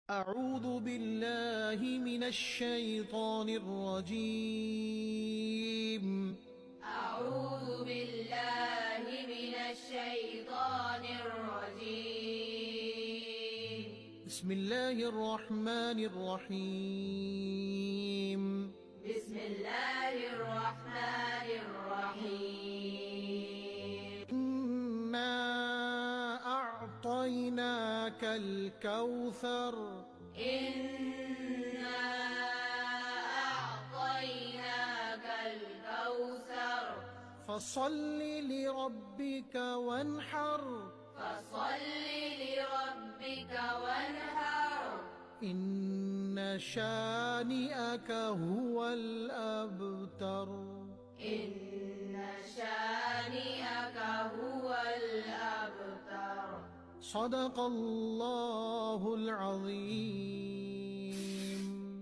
أعوذ بالله من الشيطان الرجيم. أعوذ بالله من الشيطان الرجيم. بسم الله الرحمن الرحيم. بسم الله الرحمن الرحيم. إنا أعطيناك الكوثر. إنا أعطيناك الكوثر. فصل لربك وانحر. فصل لربك وانحر. إن شانئك هو الأبتر. إن شانئك هو الأبتر. صدق الله العظيم.